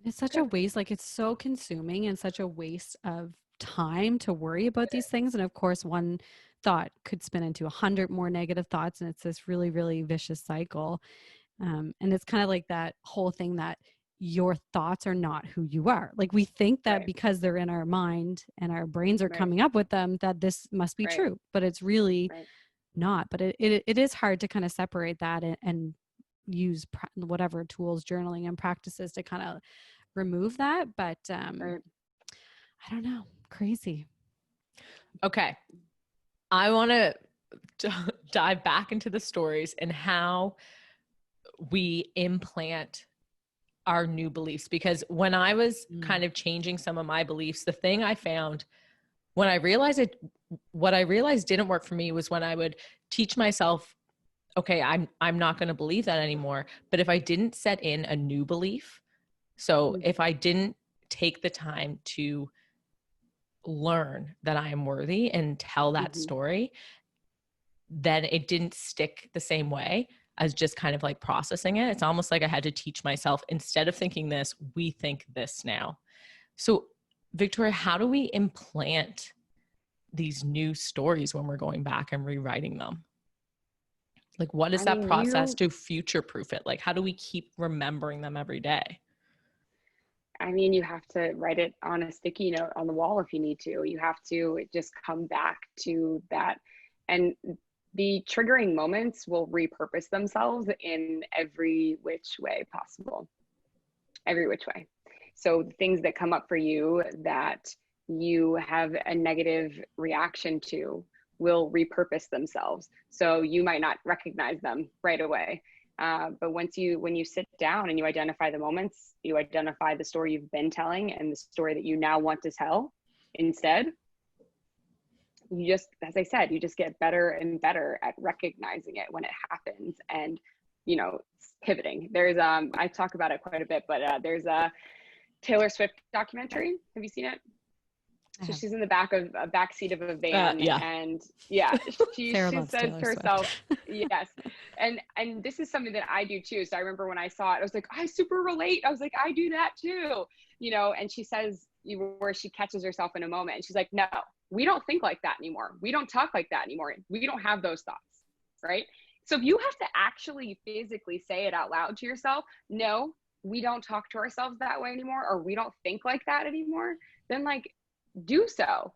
It's such a waste. Like, it's so consuming and such a waste of time to worry about these things. And of course, one thought could spin into 100 more negative thoughts. And it's this really, really vicious cycle. And it's kind of like that whole thing that your thoughts are not who you are. Like, we think that because they're in our mind and our brains are coming up with them, that this must be true, but it's really not. But it is hard to kind of separate that and use whatever tools, journaling and practices to kind of remove that. But I don't know. Crazy. Okay. I want to dive back into the stories and how we implant our new beliefs. Because when I was kind of changing some of my beliefs, the thing I found when I realized what I realized didn't work for me was when I would teach myself, okay, I'm not going to believe that anymore. But if I didn't set in a new belief, so if I didn't take the time to learn that I am worthy and tell that story, then it didn't stick the same way as just kind of like processing it. It's almost like I had to teach myself, instead of thinking this, we think this now. So Victoria, how do we implant these new stories when we're going back and rewriting them? Like, what is that process to future proof it? Like, how do we keep remembering them every day? I mean, you have to write it on a sticky note on the wall if you need to. You have to just come back to that. And the triggering moments will repurpose themselves in every which way possible. Every which way. So the things that come up for you that you have a negative reaction to will repurpose themselves. So you might not recognize them right away. But when you sit down and you identify the moments, you identify the story you've been telling and the story that you now want to tell instead, you just, as I said, you just get better and better at recognizing it when it happens and, you know, pivoting. There's, I talk about it quite a bit, but there's a Taylor Swift documentary. Have you seen it? So she's in the back seat of a van, and she says to herself, yes. And this is something that I do too. So I remember when I saw it, I was like, I super relate. I was like, I do that too, you know. And she says, where she catches herself in a moment, and she's like, no, we don't think like that anymore. We don't talk like that anymore. We don't have those thoughts, right? So if you have to actually physically say it out loud to yourself, no, we don't talk to ourselves that way anymore, or we don't think like that anymore, then like, do so,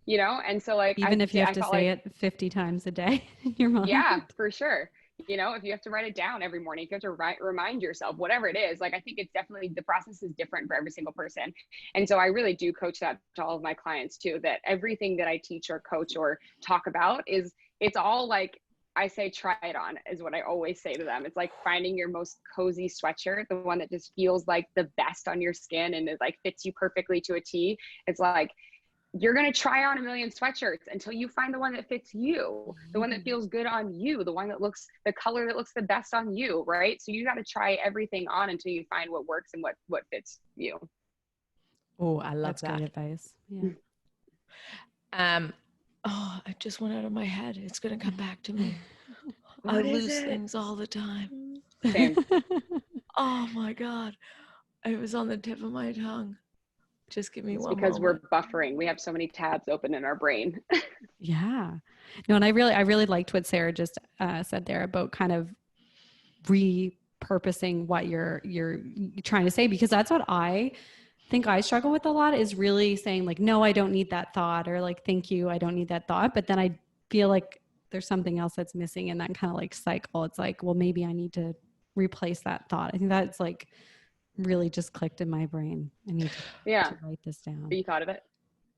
you know. And so like, even if you have to say it 50 times a day in your mind. Yeah, for sure. You know, if you have to write it down every morning, if you have to remind yourself, whatever it is, like, I think it's definitely, the process is different for every single person. And so I really do coach that to all of my clients too, that everything that I teach or coach or talk about it's all like, I say, try it on, is what I always say to them. It's like finding your most cozy sweatshirt, the one that just feels like the best on your skin and it like fits you perfectly to a T. It's like, you're going to try on a million sweatshirts until you find the one that fits you, the one that feels good on you, the one that looks, the color that looks the best on you, right? So you got to try everything on until you find what works and what fits you. Oh, I love that. That's great advice. Yeah. Oh, it just went out of my head. It's going to come back to me. I lose things all the time. Same. Oh my God. It was on the tip of my tongue. Just give me one moment. Because we're buffering. We have so many tabs open in our brain. Yeah. No, and I really liked what Sarah just said there about kind of repurposing what you're trying to say, because that's what I think I struggle with a lot, is really saying like, no, I don't need that thought, or like, thank you, I don't need that thought. But then I feel like there's something else that's missing in that kind of like cycle. It's like, well, maybe I need to replace that thought. I think that's like really just clicked in my brain. I need to write this down. You thought of it?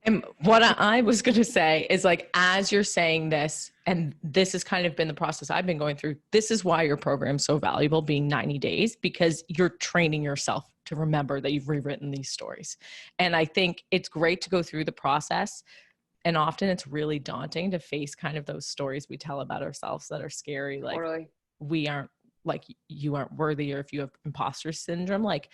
And what I was going to say is, like, as you're saying this, and this has kind of been the process I've been going through, this is why your program's so valuable, being 90 days, because you're training yourself to remember that you've rewritten these stories. And I think it's great to go through the process. And often it's really daunting to face kind of those stories we tell about ourselves that are scary. Like, totally. We aren't, like, you aren't worthy, or if you have imposter syndrome, like,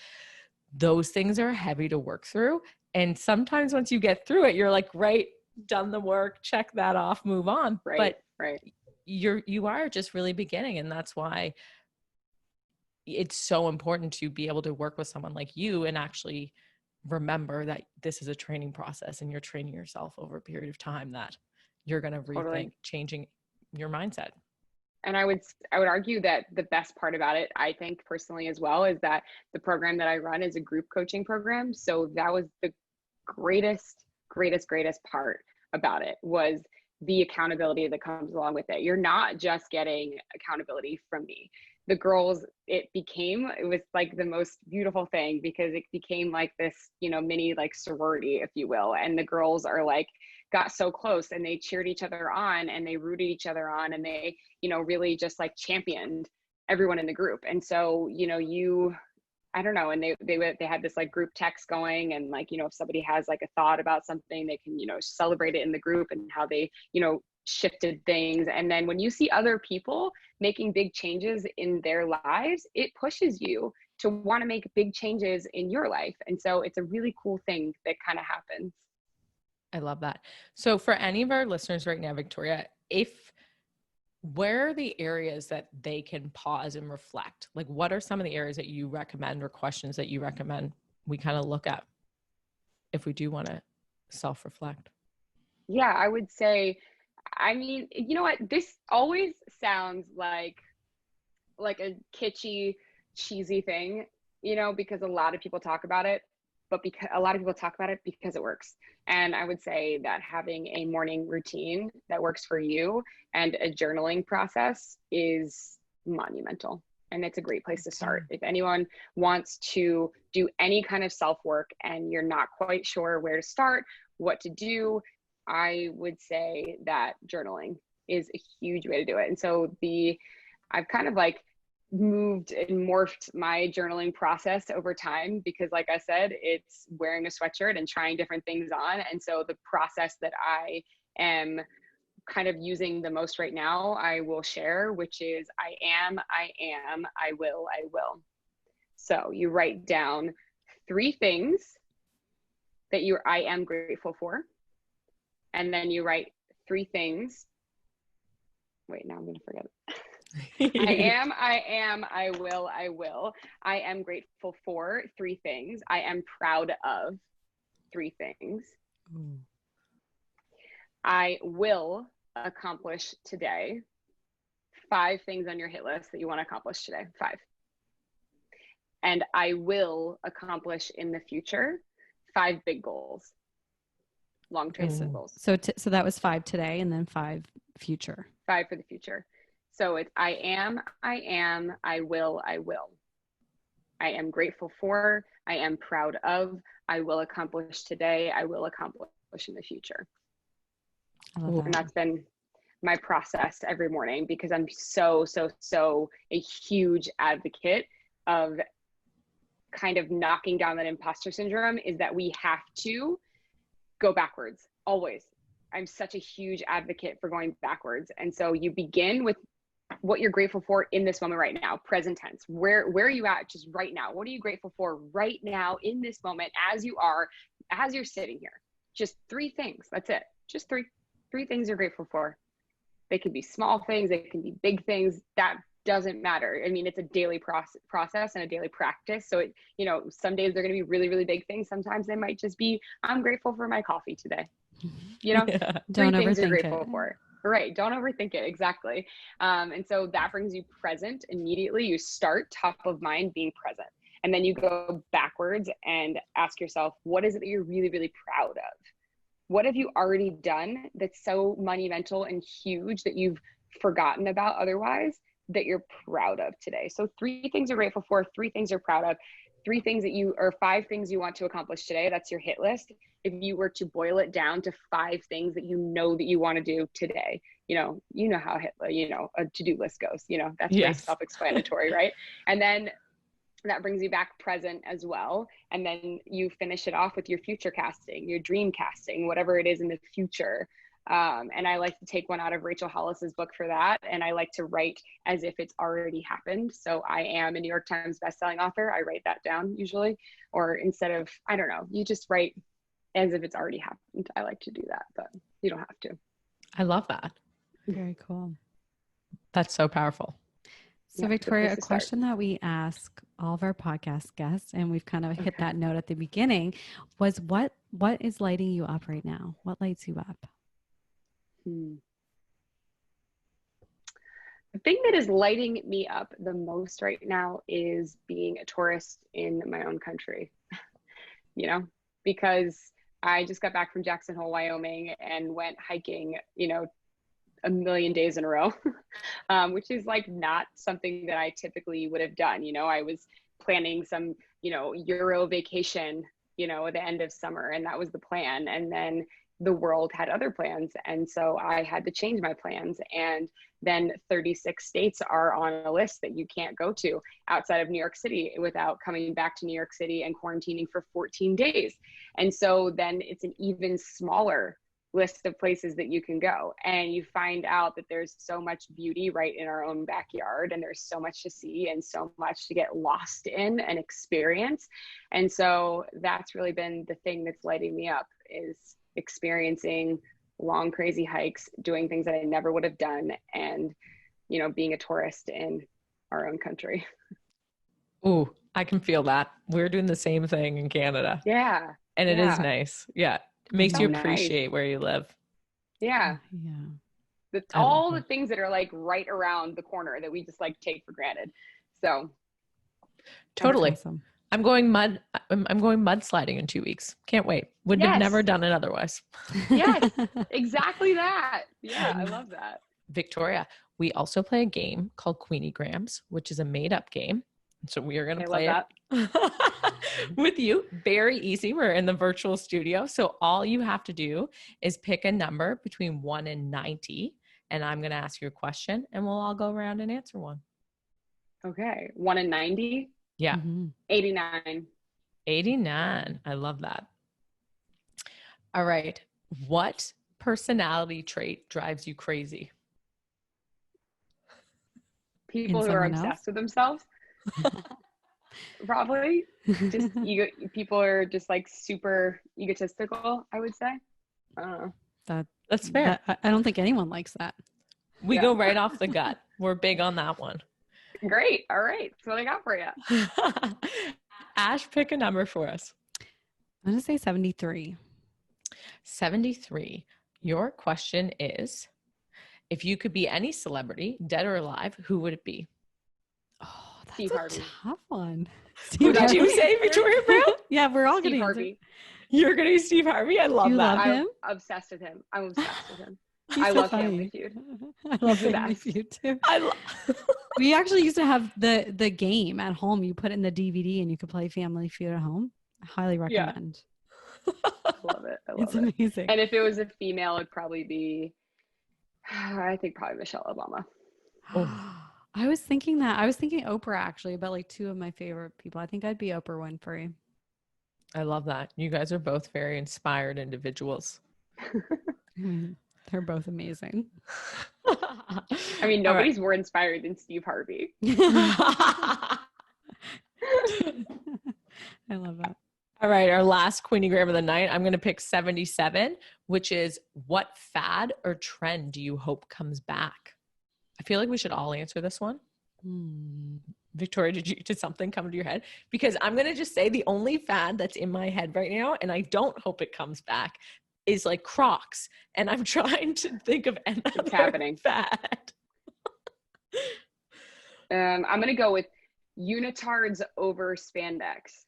those things are heavy to work through. And sometimes once you get through it, you're like, right, done the work, check that off, move on. Right, but you are just really beginning. And that's why it's so important to be able to work with someone like you and actually remember that this is a training process, and you're training yourself over a period of time, that you're going to rethink changing your mindset. And I would argue that the best part about it, I think personally as well, is that the program that I run is a group coaching program. So that was the greatest part about it, was the accountability that comes along with it. You're not just getting accountability from me. The girls, it was like the most beautiful thing, because it became like this, mini like sorority, if you will. And the girls are like, got so close, and they cheered each other on, and they rooted each other on, and they, really just like championed everyone in the group. And so, I don't know. And they had this like group text going, and like, if somebody has like a thought about something, they can, celebrate it in the group, and how they, shifted things. And then when you see other people making big changes in their lives, it pushes you to want to make big changes in your life. And so it's a really cool thing that kind of happens. I love that. So for any of our listeners right now, Victoria, where are the areas that they can pause and reflect? Like, what are some of the areas that you recommend, or questions that you recommend we kind of look at if we do want to self-reflect? Yeah, I would say, I mean, you know what? This always sounds like a kitschy, cheesy thing, because a lot of people talk about it, but because a lot of people talk about it because it works. And I would say that having a morning routine that works for you and a journaling process is monumental. And it's a great place to start. If anyone wants to do any kind of self-work and you're not quite sure where to start, what to do, I would say that journaling is a huge way to do it. And so I've kind of like moved and morphed my journaling process over time, because like I said, it's wearing a sweatshirt and trying different things on. And so the process that I am kind of using the most right now, I will share, which is I am, I will. So you write down 3 things that I am grateful for. And then you write 3 things. Wait, now I'm going to forget it. I am, I will. I am grateful for 3 things. I am proud of 3 things. Ooh. I will accomplish today 5 things on your hit list that you want to accomplish today. 5. And I will accomplish in the future 5 big goals. Long-term goals. So that was 5 today, and then 5 future. 5 for the future. So it's I am, I will. I am grateful for, I am proud of, I will accomplish today, I will accomplish in the future. I love that. And that's been my process every morning, because I'm so a huge advocate of kind of knocking down that imposter syndrome, is that we have to go backwards always. I'm such a huge advocate for going backwards. And so you begin with what you're grateful for in this moment right now, present tense. Where are you at just right now? What are you grateful for right now in this moment, as you're sitting here? Just 3 things. That's it. Just three things you're grateful for. They can be small things. They can be big things. That doesn't matter. I mean, it's a daily process and a daily practice. So some days they're going to be really, really big things. Sometimes they might just be, I'm grateful for my coffee today. Yeah. 3 Don't things you're overthink grateful it. for. Right. Don't overthink it. Exactly. And so that brings you present immediately. You start top of mind being present, and then you go backwards and ask yourself, what is it that you're really, really proud of? What have you already done that's so monumental and huge that you've forgotten about otherwise, that you're proud of today? So 3 things you're grateful for, 3 things you're proud of, 3 things or 5 things you want to accomplish today. That's your hit list. If you were to boil it down to 5 things that you know that you want to do today, you know how a to-do list goes, that's very self-explanatory, right? And then that brings you back present as well. And then you finish it off with your future casting, your dream casting, whatever it is in the future. And I like to take one out of Rachel Hollis's book for that. And I like to write as if it's already happened. So I am a New York Times bestselling author. I write that down usually, or instead of, I don't know, you just write as if it's already happened. I like to do that, but you don't have to. I love that. Very cool. That's so powerful. So Victoria, a question that we ask all of our podcast guests, and we've kind of hit that note at the beginning, was what is lighting you up right now? What lights you up? The thing that is lighting me up the most right now is being a tourist in my own country, because I just got back from Jackson Hole, Wyoming, and went hiking, a million days in a row, which is like not something that I typically would have done. I was planning some, Euro vacation, at the end of summer, and that was the plan. And then the world had other plans. And so I had to change my plans. And then 36 states are on a list that you can't go to outside of New York City without coming back to New York City and quarantining for 14 days. And so then it's an even smaller list of places that you can go, and you find out that there's so much beauty right in our own backyard, and there's so much to see and so much to get lost in and experience. And so that's really been the thing that's lighting me up, is experiencing long crazy hikes, doing things that I never would have done, and being a tourist in our own country. Ooh, I can feel that. We're doing the same thing in Canada. Yeah. And it is nice. Yeah. It makes So you appreciate where you live. Yeah. Yeah. All the things that are like right around the corner that we just like take for granted. So totally. Awesome. I'm going mudsliding in 2 weeks. Can't wait. Would have never done it otherwise. Yes, exactly that. Yeah, I love that. Victoria, we also play a game called Queenie Grams, which is a made up game. So we are going to play it with you. Very easy. We're in the virtual studio. So all you have to do is pick a number between 1 and 90. And I'm going to ask you a question, and we'll all go around and answer one. Okay. 1 and 90? Yeah. 89. 89. I love that. All right. What personality trait drives you crazy? People who are obsessed with themselves. Probably just people are just like super egotistical, I would say. I don't know. That's fair. I don't think anyone likes that. We go right off the gut. We're big on that one. Great. All right. That's what I got for you. Ash, pick a number for us. I'm going to say 73. 73. Your question is, if you could be any celebrity, dead or alive, who would it be? Oh, that's Steve a Harvey. tough one. Who did you say, Victoria Brown? Yeah, we're all going Steve to Harvey. You're going to be Steve Harvey? I love that. Love him? I'm obsessed with him. I'm obsessed with him. I love Family Feud. I love the Family best. Feud too. We We actually used to have the game at home. You put it in the DVD and you could play Family Feud at home. I highly recommend. Love it. I love It's it. amazing. And if it was a female, it'd probably be, I think probably Michelle Obama. I was thinking that. I was thinking Oprah actually, about like two of my favorite people. I think I'd be Oprah Winfrey. I love that. You guys are both very inspired individuals. They're both amazing. I mean, nobody's more inspired than Steve Harvey. I love that. All right, our last Queeniegram of the night. I'm going to pick 77, which is, what fad or trend do you hope comes back? I feel like we should all answer this one. Victoria, did something come to your head? Because I'm going to just say the only fad that's in my head right now, and I don't hope it comes back, is like Crocs. And I'm trying to think of another fad. I'm going to go with unitards over spandex.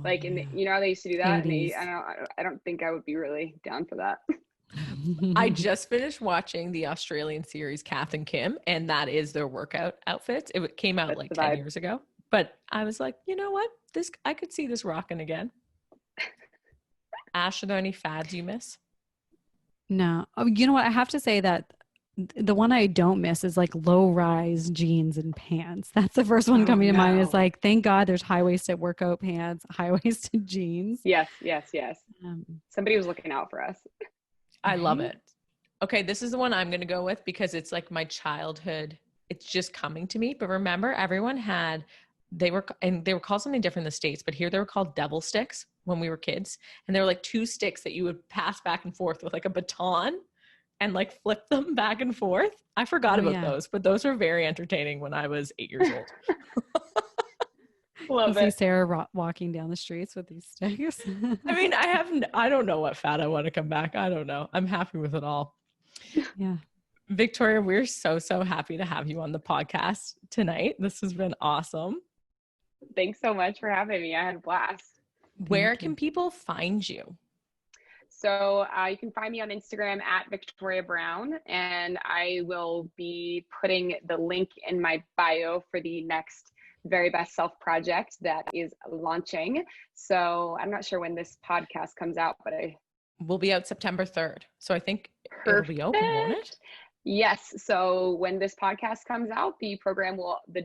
Like how they used to do that? And I don't think I would be really down for that. I just finished watching the Australian series Kath and Kim, and that is their workout outfits. It came out like 10 years ago, but I was like, you know what? I could see this rocking again. Ash, are there any fads you miss? No. Oh, you know what? I have to say that the one I don't miss is like low-rise jeans and pants. That's the first one coming to mind. Is like, thank God there's high-waisted workout pants, high-waisted jeans. Yes. Somebody was looking out for us. I love it. Okay, this is the one I'm going to go with because it's like my childhood. It's just coming to me. But remember, everyone they were called something different in the States, but here they were called devil sticks when we were kids. And they were like two sticks that you would pass back and forth with like a baton and like flip them back and forth. I forgot about those, but those were very entertaining when I was 8 years old. Love it. See Sarah walking down the streets with these sticks. I mean, I don't know what fad I want to come back. I don't know. I'm happy with it all. Yeah. Victoria, we're so happy to have you on the podcast tonight. This has been awesome. Thanks so much for having me. I had a blast. Where can people find you? So you can find me on Instagram at Victoria Brown, and I will be putting the link in my bio for the next Very Best Self project that is launching. So I'm not sure when this podcast comes out, but will be out September 3rd. So I think Perfect. It'll be open, won't it? Yes. So when this podcast comes out, the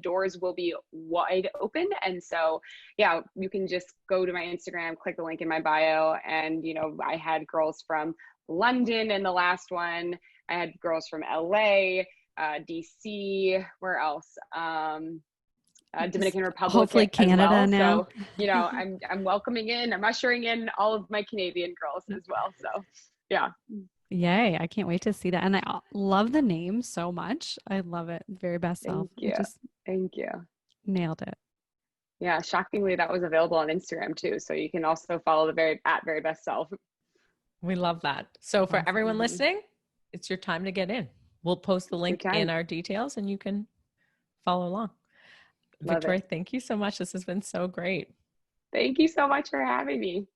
doors will be wide open. And so, yeah, you can just go to my Instagram, click the link in my bio. And, I had girls from London in the last one. I had girls from LA, DC, where else? Dominican Republic. Hopefully Canada well. now. So, I'm welcoming I'm ushering in all of my Canadian girls as well. So, yeah. Yay. I can't wait to see that. And I love the name so much. I love it. Very Best Self. Thank you. Nailed it. Yeah. Shockingly, that was available on Instagram too. So you can also follow Very Best Self. We love that. So for everyone listening, it's your time to get in. We'll post the link in our details and you can follow along. Victoria, thank you so much. This has been so great. Thank you so much for having me.